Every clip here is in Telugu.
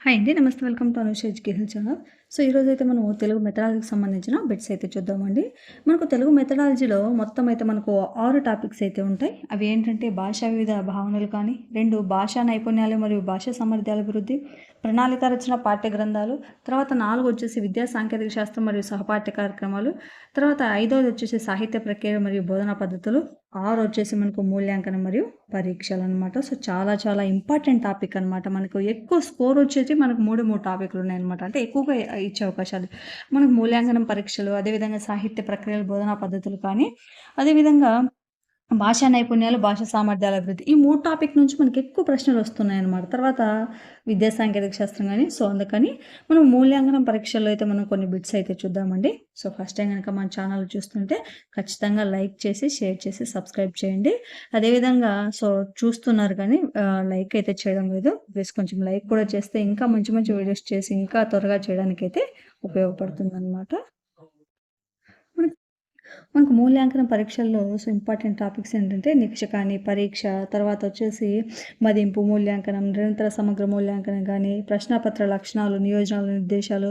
హాయ్ అండి. నమస్తే. Welcome to Anusha education channel. So, ఈరోజైతే మనము తెలుగు మెథడాలజీకి సంబంధించిన బిట్స్ అయితే చూద్దామండి. మనకు తెలుగు మెథడాలజీలో మొత్తం అయితే మనకు 6 టాపిక్స్ అయితే ఉంటాయి. అవి ఏంటంటే భాషా వివిధ భావనలు కానీ, 2 భాషా నైపుణ్యాలు మరియు భాషా సామర్థ్యాల అభివృద్ధి, ప్రణాళిక రచన పాఠ్య గ్రంథాలు, తర్వాత 4 వచ్చేసి విద్యా సాంకేతిక శాస్త్రం మరియు సహపాఠ్య కార్యక్రమాలు, తర్వాత 5వది వచ్చేసి సాహిత్య ప్రక్రియ మరియు బోధనా పద్ధతులు, 6 వచ్చేసి మనకు మూల్యాంకనం మరియు పరీక్షలు అనమాట. సో, చాలా చాలా ఇంపార్టెంట్ టాపిక్ అనమాట. మనకు ఎక్కువ స్కోర్ వచ్చేసి మనకు 3 టాపిక్లు ఉన్నాయన్నమాట. అంటే ఎక్కువగా ఇచ్చే అవకాశాలు మనకు మూల్యాంకనం పరీక్షలు, అదేవిధంగా సాహిత్య ప్రక్రియలు బోధనా పద్ధతులు కానీ, అదేవిధంగా భాషా నైపుణ్యాలు, భాషా సామర్థ్యాల అభివృద్ధి. ఈ 3 టాపిక్ నుంచి మనకి ఎక్కువ ప్రశ్నలు వస్తున్నాయన్నమాట. తర్వాత విద్యా సాంకేతిక శాస్త్రం కానీ, సో అందుకని మనం మూల్యాంకనం పరీక్షల్లో అయితే మనం కొన్ని బిట్స్ అయితే చూద్దామండి. సో ఫస్ట్ టైం కనుక మన ఛానల్ చూస్తుంటే ఖచ్చితంగా లైక్ చేసి, షేర్ చేసి, సబ్స్క్రైబ్ చేయండి. అదేవిధంగా సో చూస్తున్నారు కానీ లైక్ అయితే చేయడం లేదు. ప్లీజ్ కొంచెం లైక్ కూడా చేస్తే ఇంకా మంచి మంచి వీడియోస్ చేసి ఇంకా త్వరగా చేయడానికైతే ఉపయోగపడుతుందన్నమాట. మనకు మూల్యాంకనం పరీక్షల్లో సో ఇంపార్టెంట్ టాపిక్స్ ఏంటంటే నిరీక్ష కానీ, పరీక్ష, తర్వాత వచ్చేసి మదింపు మూల్యాంకనం, నిరంతర సమగ్ర మూల్యాంకనం కానీ, ప్రశ్నపత్ర లక్షణాలు, నియోజనాలు, నిర్దేశాలు,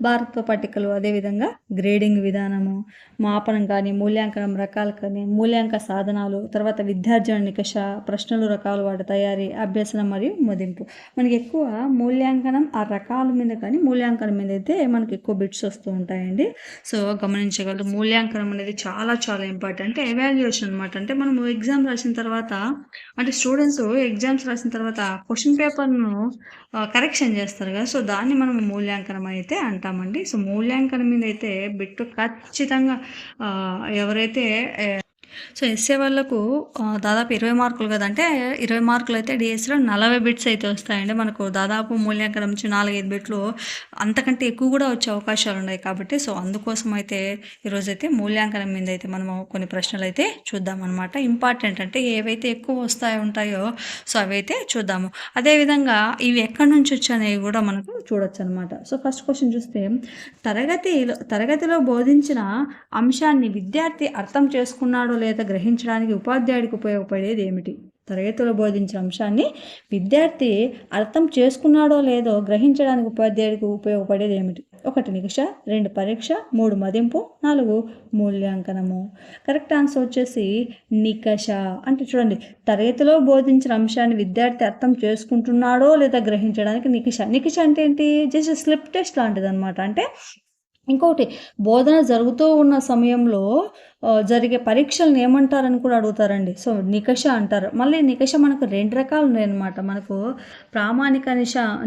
భారత్వ పట్టికలు, అదేవిధంగా గ్రేడింగ్ విధానము, మాపనం కానీ, మూల్యాంకనం రకాలు కానీ, మూల్యాంక సాధనాలు, తర్వాత విద్యార్జన నికష, ప్రశ్నలు రకాలు వాటి తయారీ, అభ్యసనం మరియు మదింపు. మనకి ఎక్కువ మూల్యాంకనం ఆ రకాల మీద కానీ మూల్యాంకనం మీద అయితే మనకి ఎక్కువ బిట్స్ వస్తూ ఉంటాయండి. సో గమనించగలరు. మూల్యాంకనం అనేది చాలా చాలా ఇంపార్టెంట్. అంటే ఎవాల్యుయేషన్ అనమాట. అంటే మనము ఎగ్జామ్ రాసిన తర్వాత అంటే స్టూడెంట్స్ ఎగ్జామ్స్ రాసిన తర్వాత క్వశ్చన్ పేపర్ను కరెక్షన్ చేస్తారు కదా, సో దాన్ని మనం మూల్యాంకనం అయితే అంటామండి. సో మూల్యాంకనం మీద అయితే బిట్టు ఖచ్చితంగా ఎవరైతే సో ఎస్ఏ వాళ్ళకు దాదాపు 20 మార్కులు కదా, అంటే 20 మార్కులు అయితే డిఎస్సిలో 40 బిట్స్ అయితే వస్తాయండి. మనకు దాదాపు మూల్యాంకనం నుంచి 4-5 బిట్లు అంతకంటే ఎక్కువ కూడా వచ్చే అవకాశాలు ఉన్నాయి. కాబట్టి సో అందుకోసం అయితే ఈరోజైతే మూల్యాంకనం మీద అయితే మనము కొన్ని ప్రశ్నలు అయితే చూద్దామన్నమాట. ఇంపార్టెంట్ అంటే ఏవైతే ఎక్కువ ఉంటాయో సో అవైతే చూద్దాము. అదేవిధంగా ఇవి ఎక్కడి నుంచి వచ్చాయనేవి కూడా మనకు చూడొచ్చు అనమాట. సో ఫస్ట్ క్వశ్చన్ చూస్తే తరగతిలో బోధించిన అంశాన్ని విద్యార్థి అర్థం చేసుకున్నాడో లేదా గ్రహించడానికి ఉపాధ్యాయుడికి ఉపయోగపడేది ఏమిటి? తరగతిలో బోధించిన అంశాన్ని విద్యార్థి అర్థం చేసుకున్నాడో లేదో గ్రహించడానికి ఉపాధ్యాయుడికి ఉపయోగపడేది ఏమిటి? 1 నిరీక్ష, 2 పరీక్ష, 3 మదింపు, 4 మూల్యాంకనము. కరెక్ట్ ఆన్సర్ వచ్చేసి నికష. అంటే చూడండి, తరగతిలో బోధించిన అంశాన్ని విద్యార్థి అర్థం చేసుకుంటున్నాడో లేదా గ్రహించడానికి నికష. నికష అంటే ఏంటి? జస్ట్ స్లిప్ టెస్ట్ లాంటిది అనమాట. అంటే ఇంకొకటి, బోధన జరుగుతూ ఉన్న సమయంలో జరిగే పరీక్షలను ఏమంటారని కూడా అడుగుతారండి. సో నికష అంటారు. మళ్ళీ నికష మనకు 2 రకాలు ఉన్నాయన్నమాట. మనకు ప్రామాణిక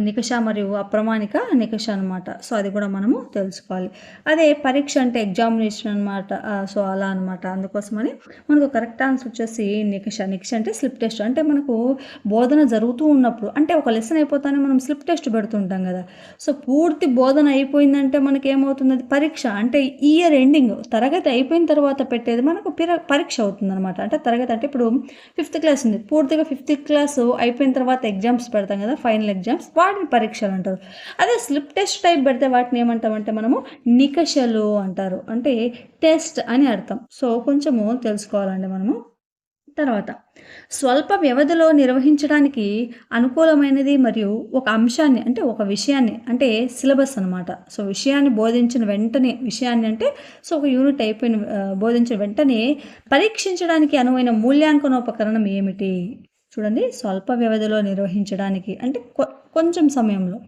నికష మరియు అప్రమాణిక నికష అనమాట. సో అది కూడా మనము తెలుసుకోవాలి. అదే పరీక్ష అంటే ఎగ్జామినేషన్ అనమాట. సో అలా అనమాట. అందుకోసమని మనకు కరెక్ట్ ఆన్సర్ వచ్చేసి నికష. నికష అంటే స్లిప్ టెస్ట్. అంటే మనకు బోధన జరుగుతూ ఉన్నప్పుడు, అంటే ఒక లెసన్ అయిపోతానే మనం స్లిప్ టెస్ట్ పెడుతుంటాం కదా. సో పూర్తి బోధన అయిపోయిందంటే మనకి ఏమవుతుంది? అది పరీక్ష. అంటే ఇయర్ ఎండింగ్ తరగతి అయిపోయిన తర్వాత పెట్టేది మనకు పరీక్ష అవుతుంది అనమాట. అంటే తరగతి అంటే ఇప్పుడు 5th క్లాస్ ఉంది, పూర్తిగా 5th క్లాస్ అయిపోయిన తర్వాత ఎగ్జామ్స్ పెడతాం కదా, ఫైనల్ ఎగ్జామ్స్, వాటిని పరీక్షలు అంటారు. అదే స్లిప్ టెస్ట్ టైప్ పెడితే వాటిని ఏమంటామంటే మనము నికషలు అంటారు. అంటే టెస్ట్ అని అర్థం. సో కొంచెము తెలుసుకోవాలండి మనము. తర్వాత స్వల్ప వ్యవధిలో నిర్వహించడానికి అనుకూలమైనది మరియు ఒక అంశాన్ని అంటే ఒక విషయాన్ని అంటే సిలబస్ అనమాట. సో విషయాన్ని బోధించిన వెంటనే, విషయాన్ని అంటే సో ఒక యూనిట్ అయిపోయిన బోధించిన వెంటనే పరీక్షించడానికి అనువైన మూల్యాంకనోపకరణం ఏమిటి? చూడండి, స్వల్ప వ్యవధిలో నిర్వహించడానికి అంటే కొంచెం సమయంలో,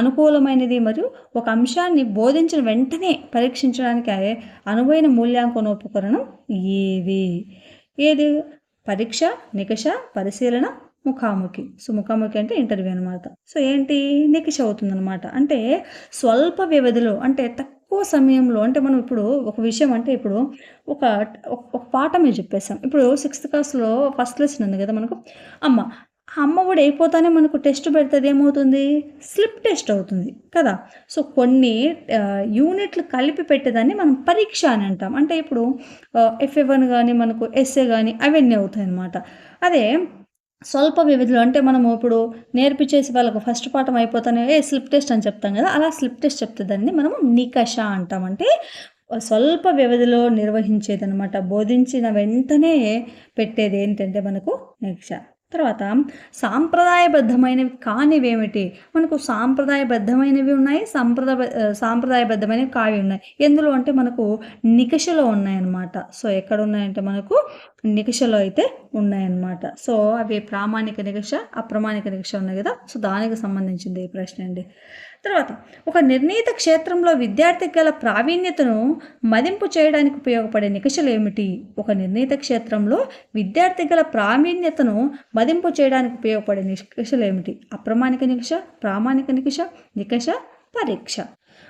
అనుకూలమైనది మరియు ఒక అంశాన్ని బోధించిన వెంటనే పరీక్షించడానికి అనువైన మూల్యాంకనోపకరణం ఏది? పరీక్ష, నికష, పరిశీలన, ముఖాముఖి. సో ముఖాముఖి అంటే ఇంటర్వ్యూ అనమాట. సో ఏంటి? నికష అవుతుందన్నమాట. అంటే స్వల్ప వ్యవధిలో అంటే తక్కువ సమయంలో, అంటే మనం ఇప్పుడు ఒక విషయం అంటే ఇప్పుడు ఒక పాఠమే చెప్పేసాం. ఇప్పుడు 6th క్లాస్లో ఫస్ట్ లెసన్ ఉంది కదా మనకు, అమ్మ ఒడి అయిపోతానే మనకు టెస్ట్ పెడితే ఏమవుతుంది? స్లిప్ టెస్ట్ అవుతుంది కదా. సో కొన్ని యూనిట్లు కలిపి పెట్టేదాన్ని మనం పరీక్ష అని అంటాం. అంటే ఇప్పుడు FA1 కానీ మనకు ఎస్ఏ కానీ అవన్నీ అవుతాయి అన్నమాట. అదే స్వల్ప వ్యవధిలో అంటే మనము ఇప్పుడు నేర్పించేసి వాళ్ళకు ఫస్ట్ పాఠం అయిపోతానే స్లిప్ టెస్ట్ అని చెప్తాం కదా, అలా స్లిప్ టెస్ట్ చెప్తుందాన్ని మనము నికష అంటాం. అంటే స్వల్ప వ్యవధిలో నిర్వహించేది అనమాట. బోధించిన వెంటనే పెట్టేది ఏంటంటే మనకు నికష. తర్వాత సాంప్రదాయబద్ధమైనవి కానివేమిటి? మనకు సాంప్రదాయబద్ధమైనవి ఉన్నాయి. సాంప్రదాయబద్ధమైనవి కావి ఉన్నాయి. ఎందులో అంటే మనకు నికషలో ఉన్నాయన్నమాట. సో ఎక్కడున్నాయంటే మనకు నికషలో అయితే ఉన్నాయన్నమాట. సో అవి ప్రామాణిక నికష, అప్రమాణిక నికష ఉన్నాయి కదా! సో దానికి సంబంధించింది ఈ ప్రశ్న అండి. తర్వాత ఒక నిర్ణీత క్షేత్రంలో విద్యార్థికి గల ప్రావీణ్యతను మదింపు చేయడానికి ఉపయోగపడే నికషలు ఏమిటి? ఒక నిర్ణీత క్షేత్రంలో విద్యార్థికి గల ప్రావీణ్యతను మదింపు చేయడానికి ఉపయోగపడే నికషలు ఏమిటి? అప్రమాణిక నికష, ప్రామాణిక నికష, నికష, పరీక్ష.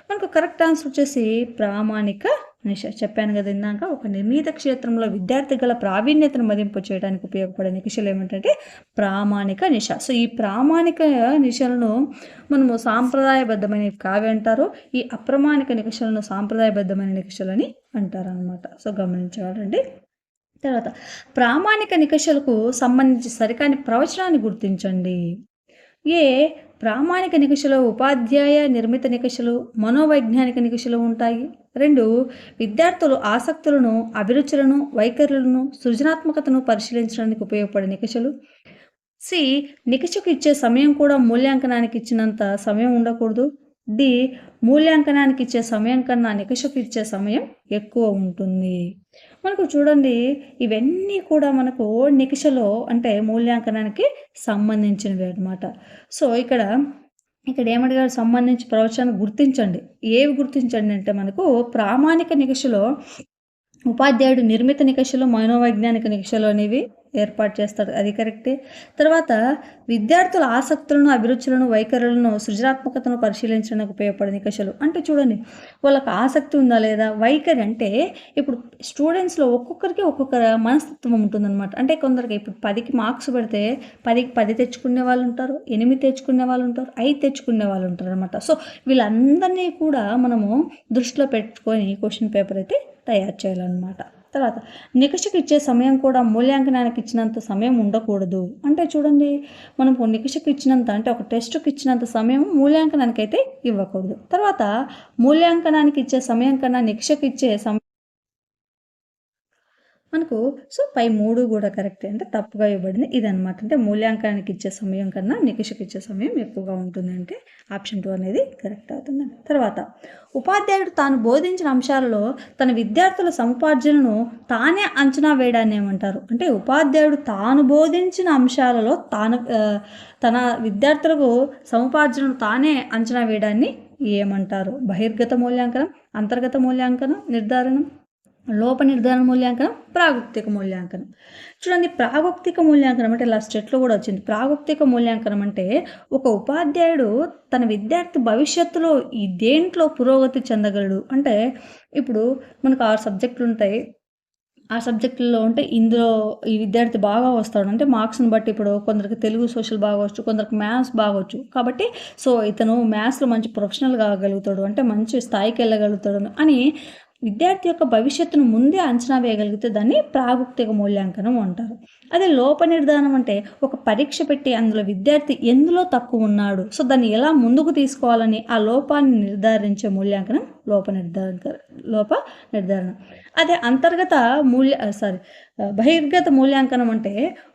మనకు కరెక్ట్ ఆన్సర్ వచ్చేసి ప్రామాణిక నిష. చెప్పాను కదా ఇందాక, ఒక నిర్ణీత క్షేత్రంలో విద్యార్థి గల ప్రావీణ్యతను మదింపు చేయడానికి ఉపయోగపడే నికషలు ఏమిటంటే ప్రామాణిక నిష. సో ఈ ప్రామాణిక నిషలను మనము సాంప్రదాయబద్ధమైన కావ్య అంటారు. ఈ అప్రమాణిక నికషలను సాంప్రదాయబద్ధమైన నికషలని అంటారు అనమాట. సో గమనించాలండి. తర్వాత ప్రామాణిక నికషలకు సంబంధించి సరికాని ప్రవచనాన్ని గుర్తించండి. ఏ ప్రామాణిక నికషలో ఉపాధ్యాయ నిర్మిత నికషలు, మనోవైజ్ఞానిక నికషలు ఉంటాయి. 2 విద్యార్థులు ఆసక్తులను, అభిరుచులను, వైఖరులను, సృజనాత్మకతను పరిశీలించడానికి ఉపయోగపడే నికషలు. సి నికషకు ఇచ్చే సమయం కూడా మూల్యాంకనానికి ఇచ్చినంత సమయం ఉండకూడదు. డి మూల్యాంకనానికి ఇచ్చే సమయం కన్నా నికషకు ఇచ్చే సమయం ఎక్కువ ఉంటుంది. మనకు చూడండి, ఇవన్నీ కూడా మనకు నికషలో అంటే మూల్యాంకనానికి సంబంధించినవి అన్నమాట. సో ఇక్కడ ఏమడిగారు? సంబంధించి ప్రవచనాన్ని గుర్తించండి. ఏవి గుర్తించండి అంటే మనకు ప్రామాణిక నికషలో ఉపాధ్యాయుడు నిర్మిత నికషలు, మనోవైజ్ఞానిక నికషలు అనేవి ఏర్పాటు చేస్తాడు, అది కరెక్టే. తర్వాత విద్యార్థుల ఆసక్తులను, అభిరుచులను, వైఖరులను, సృజనాత్మకతను పరిశీలించడానికి ఉపయోగపడే నికషలు అంటే చూడండి, వాళ్ళకి ఆసక్తి ఉందా లేదా, వైఖరి అంటే ఇప్పుడు స్టూడెంట్స్లో ఒక్కొక్కరికి ఒక్కొక్క మనస్తత్వం ఉంటుందన్నమాట. అంటే కొందరికి ఇప్పుడు 10కి మార్క్స్ పెడితే 10కి 10 తెచ్చుకునే వాళ్ళు ఉంటారు, 8 తెచ్చుకునే వాళ్ళు ఉంటారు, 5 తెచ్చుకునే వాళ్ళు ఉంటారు అనమాట. సో వీళ్ళందరినీ కూడా మనము దృష్టిలో పెట్టుకొని క్వశ్చన్ పేపర్ అయితే తయారు చేయాలన్నమాట. తర్వాత నికషకు ఇచ్చే సమయం కూడా మూల్యాంకనానికి ఇచ్చినంత సమయం ఉండకూడదు. అంటే చూడండి, మనకు నికషకు ఇచ్చినంత అంటే ఒక టెస్ట్కి ఇచ్చినంత సమయం మూల్యాంకనానికి అయితే ఇవ్వకూడదు. తర్వాత మూల్యాంకనానికి ఇచ్చే సమయం కన్నా నికషకు ఇచ్చే సమయం మనకు సో పై 3 కూడా కరెక్టే, అంటే తప్పుగా ఇవ్వబడింది ఇదనమాట. అంటే మూల్యాంకనానికి ఇచ్చే సమయం కన్నా నికషకు ఇచ్చే సమయం ఎక్కువగా ఉంటుంది, అంటే ఆప్షన్ 2 అనేది కరెక్ట్ అవుతుందండి. తర్వాత ఉపాధ్యాయుడు తాను బోధించిన అంశాలలో తన విద్యార్థుల సముపార్జనను తానే అంచనా వేయడాన్ని ఏమంటారు? అంటే ఉపాధ్యాయుడు తాను బోధించిన అంశాలలో తన విద్యార్థులకు సముపార్జనను తానే అంచనా వేయడాన్ని ఏమంటారు? బహిర్గత మూల్యాంకనం, అంతర్గత మూల్యాంకనం, నిర్ధారణం, లోప నిర్ధారణ మూల్యాంకనం, ప్రాగుప్తిక మూల్యాంకనం. చూడండి, ప్రాగుప్తిక మూల్యాంకనం అంటే లాస్ట్ చెట్లో కూడా వచ్చింది. ప్రాగుప్తిక మూల్యాంకనం అంటే ఒక ఉపాధ్యాయుడు తన విద్యార్థి భవిష్యత్తులో ఈ దేంట్లో పురోగతి చెందగలడు. అంటే ఇప్పుడు మనకు 6 సబ్జెక్టులు ఉంటాయి. ఆ సబ్జెక్టుల్లో ఉంటే ఇందులో ఈ విద్యార్థి బాగా వస్తాడు అంటే మార్క్స్ని బట్టి, ఇప్పుడు కొందరికి తెలుగు, సోషల్ బాగా వచ్చు, కొందరికి మ్యాథ్స్ బాగొచ్చు. కాబట్టి సో ఇతను మ్యాథ్స్లో మంచి ప్రొఫెషనల్ కాగలుగుతాడు, అంటే మంచి స్థాయికి వెళ్ళగలుగుతాడు అని విద్యార్థి యొక్క భవిష్యత్తును ముందే అంచనా వేయగలిగితే దాన్ని ప్రాగుప్తిక మూల్యాంకనం అంటారు. అదే లోప నిర్ధారణం అంటే ఒక పరీక్ష పెట్టి అందులో విద్యార్థి ఎందులో తక్కువ ఉన్నాడు, సో దాన్ని ఎలా ముందుకు తీసుకోవాలని ఆ లోపాన్ని నిర్ధారించే మూల్యాంకనం లోప నిర్ధారణ. అదే బహిర్గత మూల్యాంకనం అంటే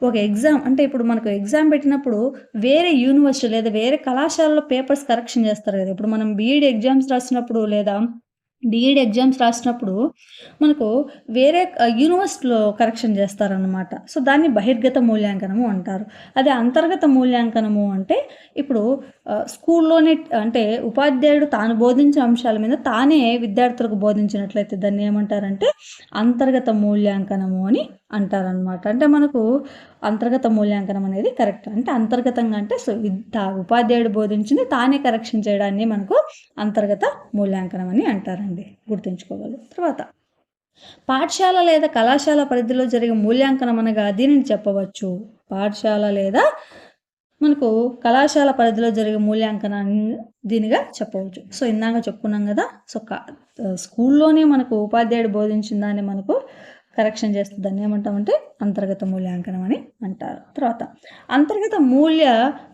ఒక ఎగ్జామ్, అంటే ఇప్పుడు మనకు ఎగ్జామ్ పెట్టినప్పుడు వేరే యూనివర్సిటీ లేదా వేరే కళాశాలలో పేపర్స్ కరెక్షన్ చేస్తారు కదా. ఇప్పుడు మనం బీఈడి ఎగ్జామ్స్ రాసినప్పుడు లేదా డిఈడి ఎగ్జామ్స్ రాసినప్పుడు మనకు వేరే యూనివర్సిటీలో కరెక్షన్ చేస్తారనమాట. సో దాన్ని బహిర్గత మూల్యాంకనము అంటారు. అదే అంతర్గత మూల్యాంకనము అంటే ఇప్పుడు స్కూల్లోనే, అంటే ఉపాధ్యాయుడు తాను బోధించిన అంశాల మీద తానే విద్యార్థులకు బోధించినట్లయితే దాన్ని ఏమంటారంటే అంతర్గత మూల్యాంకనము అని అంటారనమాట. అంటే మనకు అంతర్గత మూల్యాంకనం అనేది కరెక్ట్. అంటే అంతర్గతంగా అంటే సో ఉపాధ్యాయుడు బోధించింది తానే కరెక్షన్ చేయడాన్ని మనకు అంతర్గత మూల్యాంకనం అని అంటారండి, గుర్తుంచుకోవాలి. తర్వాత పాఠశాల లేదా కళాశాల పరిధిలో జరిగే మూల్యాంకనం అనగా దీనిని చెప్పవచ్చు. పాఠశాల లేదా మనకు కళాశాల పరిధిలో జరిగే మూల్యాంకనాన్ని దీనిగా చెప్పవచ్చు. సో ఇందాక చెప్పుకున్నాం కదా, సో స్కూల్లోనే మనకు ఉపాధ్యాయుడు బోధించిన దాన్ని మనకు కరెక్షన్ చేస్తే దాన్ని ఏమంటామంటే అంతర్గత మూల్యాంకనం అని అంటారు. తర్వాత అంతర్గత మూల్య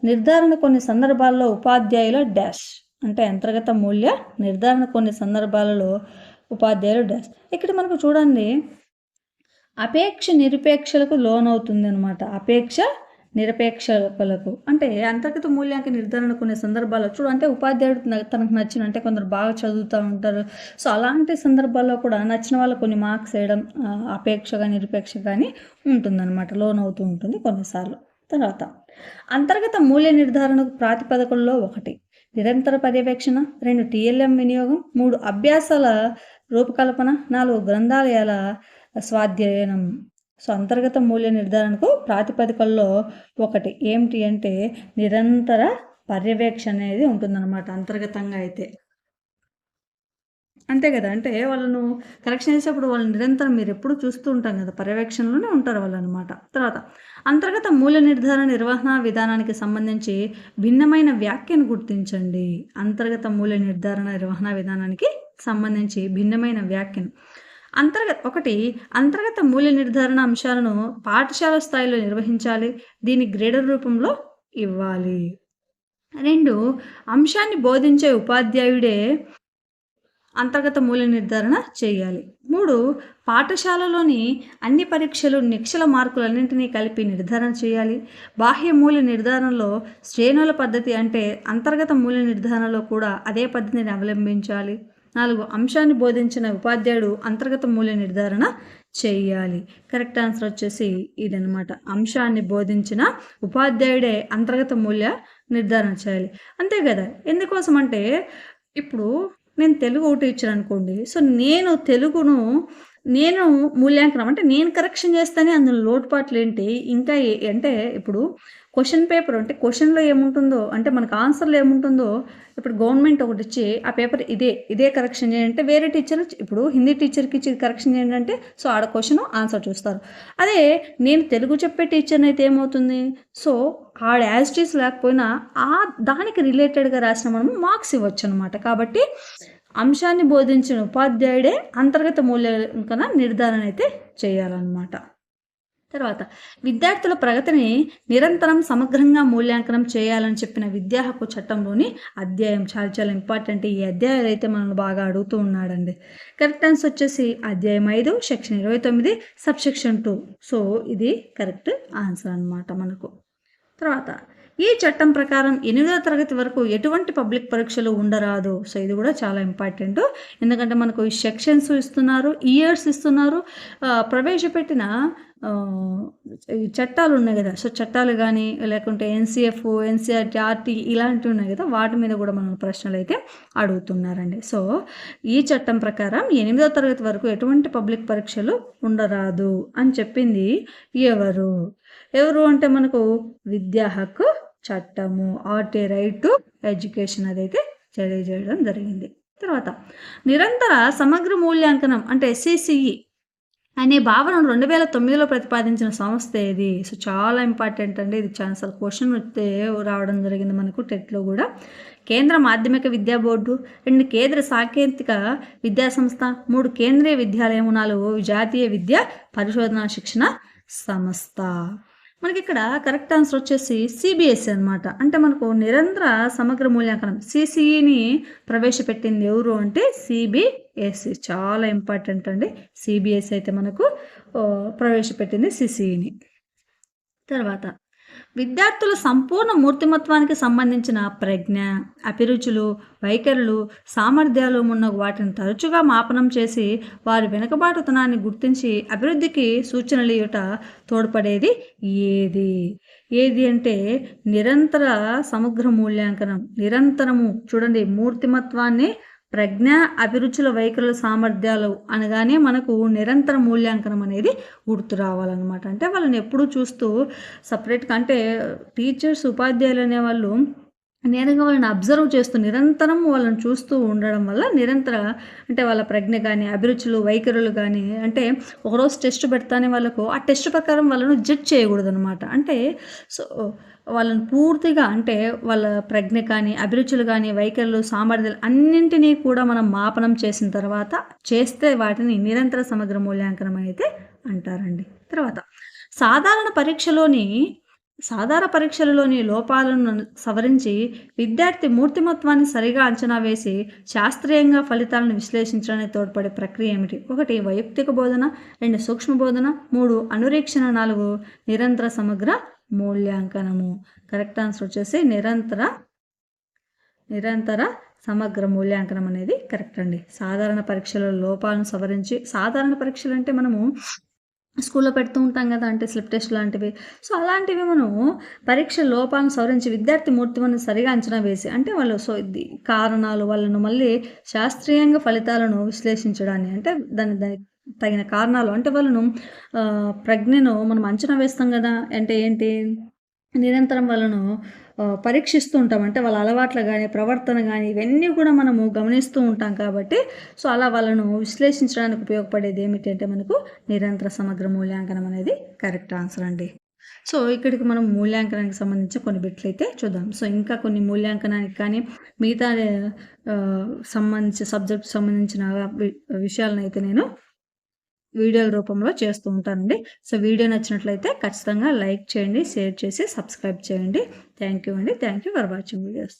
నిర్ధారణ కొన్ని సందర్భాల్లో ఉపాధ్యాయుల డాష్, అంటే అంతర్గత మూల్య నిర్ధారణ కొన్ని సందర్భాలలో ఉపాధ్యాయులు డాష్. ఇక్కడ మనకు చూడండి, అపేక్ష నిరుపేక్షలకు లోనవుతుంది అనమాట. అపేక్ష నిరపేక్షకులకు అంటే అంతర్గత మూల్యాంక నిర్ధారణ కొన్ని సందర్భాల్లో అంటే ఉపాధ్యాయుడు తనకు నచ్చిన అంటే కొందరు బాగా చదువుతూ ఉంటారు. సో అలాంటి సందర్భాల్లో కూడా నచ్చిన వాళ్ళు కొన్ని మార్క్స్ వేయడం అపేక్షగా నిరపేక్ష కానీ ఉంటుందన్నమాట, లోన్ అవుతూ ఉంటుంది కొన్నిసార్లు. తర్వాత అంతర్గత మూల్య నిర్ధారణకు ప్రాతిపదికల్లో 1 నిరంతర పర్యవేక్షణ, 2 TLM వినియోగం, 3 అభ్యాసాల రూపకల్పన, 4 గ్రంథాలయాల స్వాధ్యయనం. సో అంతర్గత మూల్య నిర్ధారణకు ప్రాతిపదికల్లో 1 ఏమిటి అంటే నిరంతర పర్యవేక్షణ అనేది ఉంటుందన్నమాట అంతర్గతంగా అయితే. అంతే కదా, అంటే వాళ్ళను కరెక్షన్ చేసేప్పుడు వాళ్ళు నిరంతరం మీరు ఎప్పుడు చూస్తూ ఉంటాం కదా, పర్యవేక్షణలోనే ఉంటారు వాళ్ళు అనమాట. తర్వాత అంతర్గత మూల్య నిర్ధారణ నిర్వహణ విధానానికి సంబంధించి భిన్నమైన వ్యాఖ్యను గుర్తించండి. అంతర్గత మూల్య నిర్ధారణ నిర్వహణ విధానానికి సంబంధించి భిన్నమైన వ్యాఖ్యను. 1 అంతర్గత మూల్య నిర్ధారణ అంశాలను పాఠశాల స్థాయిలో నిర్వహించాలి, దీని గ్రేడర్ రూపంలో ఇవ్వాలి. 2 అంశాన్ని బోధించే ఉపాధ్యాయుడే అంతర్గత మూల్య నిర్ధారణ చేయాలి. 3 పాఠశాలలోని అన్ని పరీక్షలు నిక్షల మార్కులన్నింటినీ కలిపి నిర్ధారణ చేయాలి. బాహ్య మూల్య నిర్ధారణలో శ్రేణుల పద్ధతి అంటే అంతర్గత మూల్య నిర్ధారణలో కూడా అదే పద్ధతిని అవలంబించాలి. 4 అంశాన్ని బోధించిన ఉపాధ్యాయుడు అంతర్గత మూల్య నిర్ధారణ చేయాలి. కరెక్ట్ ఆన్సర్ వచ్చేసి ఇదనమాట. అంశాన్ని బోధించిన ఉపాధ్యాయుడే అంతర్గత మూల్య నిర్ధారణ చేయాలి. అంతే కదా, ఎందుకోసం అంటే ఇప్పుడు నేను తెలుగు టీచర్ అనుకోండి. సో నేను తెలుగును మూల్యాంకనం అంటే నేను కరెక్షన్ చేస్తేనే అందులో లోటుపాట్లు ఏంటి ఇంకా అంటే ఇప్పుడు క్వశ్చన్ పేపర్ అంటే క్వశ్చన్లో ఏముంటుందో అంటే మనకు ఆన్సర్లో ఏముంటుందో ఇప్పుడు గవర్నమెంట్ ఒకటి ఇచ్చి ఆ పేపర్ ఇదే కరెక్షన్ చేయండి అంటే వేరే టీచర్ ఇప్పుడు హిందీ టీచర్కి ఇచ్చి కరెక్షన్ చేయండి అంటే సో ఆడ క్వశ్చన్ ఆన్సర్ చూస్తారు. అదే నేను తెలుగు చెప్పే టీచర్ని అయితే ఏమవుతుంది, సో ఆడ యాజిటీస్ లేకపోయినా దానికి రిలేటెడ్గా రాసిన మనము మార్క్స్ ఇవ్వచ్చు అనమాట. కాబట్టి అంశాన్ని బోధించిన ఉపాధ్యాయుడే అంతర్గత మూల్యాంకన నిర్ధారణ అయితే చేయాలన్నమాట. తర్వాత విద్యార్థుల ప్రగతిని నిరంతరం సమగ్రంగా మూల్యాంకనం చేయాలని చెప్పిన విద్యా హక్కు చట్టంలోని అధ్యాయం చాలా చాలా ఇంపార్టెంట్. ఈ అధ్యాయాలు అయితే మనల్ని బాగా అడుగుతూ ఉన్నాడండి. కరెక్ట్ ఆన్సర్ వచ్చేసి అధ్యాయం 5 సెక్షన్ 29 సబ్సెక్షన్ 2. సో ఇది కరెక్ట్ ఆన్సర్ అన్నమాట మనకు. తర్వాత ఈ చట్టం ప్రకారం 8వ తరగతి వరకు ఎటువంటి పబ్లిక్ పరీక్షలు ఉండరాదు. సో ఇది కూడా చాలా ఇంపార్టెంట్, ఎందుకంటే మనకు ఈ సెక్షన్స్ ఇస్తున్నారు, ఇయర్స్ ఇస్తున్నారు, ప్రవేశపెట్టిన చట్టాలు ఉన్నాయి కదా. సో చట్టాలు కానీ లేకుంటే NCF, NCERT, RT ఇలాంటివి ఉన్నాయి కదా, వాటి మీద కూడా మనం ప్రశ్నలు అయితే అడుగుతున్నారండి. సో ఈ చట్టం ప్రకారం 8వ తరగతి వరకు ఎటువంటి పబ్లిక్ పరీక్షలు ఉండరాదు అని చెప్పింది ఎవరు అంటే మనకు విద్యా హక్కు చట్టము, RT రైట్ టు ఎడ్యుకేషన్ అదైతే తెలియజేయడం జరిగింది. తర్వాత నిరంతర సమగ్ర మూల్యాంకనం అంటే CCE అనే భావనను 2009లో ప్రతిపాదించిన సంస్థ ఏది? సో చాలా ఇంపార్టెంట్ అండి, ఇది చాలా క్వశ్చన్ రావడం జరిగింది మనకు టెట్లో కూడా. కేంద్ర మాధ్యమిక విద్యా బోర్డు, 2 కేంద్ర సాంకేతిక విద్యా సంస్థ, 3 కేంద్రీయ విద్యాలయం, 4 జాతీయ విద్యా పరిశోధన శిక్షణ సంస్థ. మనకి ఇక్కడ కరెక్ట్ ఆన్సర్ వచ్చేసి CBSE అనమాట. అంటే మనకు నిరంతర సమగ్ర మూల్యాంకనం CCEని ప్రవేశపెట్టింది ఎవరు అంటే CBSE. చాలా ఇంపార్టెంట్ అండి, CBSE అయితే మనకు ప్రవేశపెట్టింది CCEని. తర్వాత విద్యార్థుల సంపూర్ణ మూర్తిమత్వానికి సంబంధించిన ప్రజ్ఞ, అభిరుచులు, వైఖరులు, సామర్థ్యాలు ఉన్న వాటిని తరచుగా మాపనం చేసి వారి వెనుకబాటుతనాన్ని గుర్తించి అభివృద్ధికి సూచనలు ఇవ్వట తోడ్పడేది ఏది అంటే నిరంతర సమగ్ర మూల్యాంకనం. నిరంతరము చూడండి, మూర్తిమత్వాన్ని, ప్రజ్ఞ, అభిరుచుల, వైఖరుల, సామర్థ్యాలు అనగానే మనకు నిరంతర మూల్యాంకనం అనేది గుర్తు రావాలన్నమాట. అంటే వాళ్ళని ఎప్పుడూ చూస్తూ సపరేట్గా అంటే టీచర్స్, ఉపాధ్యాయులు అనేవాళ్ళు నేరుగా వాళ్ళని అబ్జర్వ్ చేస్తూ నిరంతరం వాళ్ళని చూస్తూ ఉండడం వల్ల నిరంతర అంటే వాళ్ళ ప్రజ్ఞ కానీ, అభిరుచులు, వైఖరులు కానీ అంటే ఒకరోజు టెస్ట్ పెడతానే వాళ్ళకు ఆ టెస్ట్ ప్రకారం వాళ్ళను జడ్జ్ చేయకూడదు అనమాట. అంటే సో వాళ్ళని పూర్తిగా అంటే వాళ్ళ ప్రజ్ఞ కానీ, అభిరుచులు కానీ, వైఖరులు, సామర్థ్యాలు అన్నింటినీ కూడా మనం మాపనం చేసిన తర్వాత చేస్తే వాటిని నిరంతర సమగ్ర మూల్యాంకనం అయితే అంటారండి. తర్వాత సాధారణ పరీక్షలలోని లోపాలను సవరించి విద్యార్థి మూర్తిమత్వాన్ని సరిగా అంచనా వేసి శాస్త్రీయంగా ఫలితాలను విశ్లేషించడానికి తోడ్పడే ప్రక్రియ ఏమిటి? 1 వైయక్తిక బోధన, 2 సూక్ష్మ బోధన, 3 అనురీక్షణ, 4 నిరంతర సమగ్ర మూల్యాంకనము. కరెక్ట్ ఆన్సర్ వచ్చేసి నిరంతర సమగ్ర మూల్యాంకనం అనేది కరెక్ట్ అండి. సాధారణ పరీక్షల లోపాలను సవరించి, సాధారణ పరీక్షలు అంటే మనము స్కూల్లో పెడుతూ ఉంటాం కదా, అంటే స్లిప్ టెస్ట్ లాంటివి. సో అలాంటివి మనము పరీక్ష లోపాలను సవరించి విద్యార్థి మూర్తిమను సరిగా అంచనా వేసి, అంటే వాళ్ళు కారణాలు వాళ్ళను మళ్ళీ శాస్త్రీయంగా ఫలితాలను విశ్లేషించడాన్ని, అంటే దానికి తగిన కారణాలు, అంటే వాళ్ళను ప్రజ్ఞను మనం అంచనా వేస్తాం కదా, అంటే ఏంటి, నిరంతరం వాళ్ళను పరీక్షిస్తూ ఉంటాం. అంటే వాళ్ళ అలవాట్లు కానీ, ప్రవర్తన కానీ, ఇవన్నీ కూడా మనము గమనిస్తూ ఉంటాం కాబట్టి, సో అలా వాళ్ళను విశ్లేషించడానికి ఉపయోగపడేది ఏమిటంటే మనకు నిరంతర సమగ్ర మూల్యాంకనం అనేది కరెక్ట్ ఆన్సర్ అండి. సో ఇక్కడికి మనం మూల్యాంకనానికి సంబంధించిన కొన్ని బిట్లు అయితే చూద్దాం. సో ఇంకా కొన్ని మూల్యాంకనానికి కానీ మిగతా సబ్జెక్ట్ సంబంధించిన విషయాలను అయితే నేను వీడియోల రూపంలో చేస్తూ ఉంటానండి. సో వీడియో నచ్చినట్లయితే ఖచ్చితంగా లైక్ చేయండి, షేర్ చేసి సబ్స్క్రైబ్ చేయండి. థ్యాంక్ యూ అండి. Thank you for watching videos.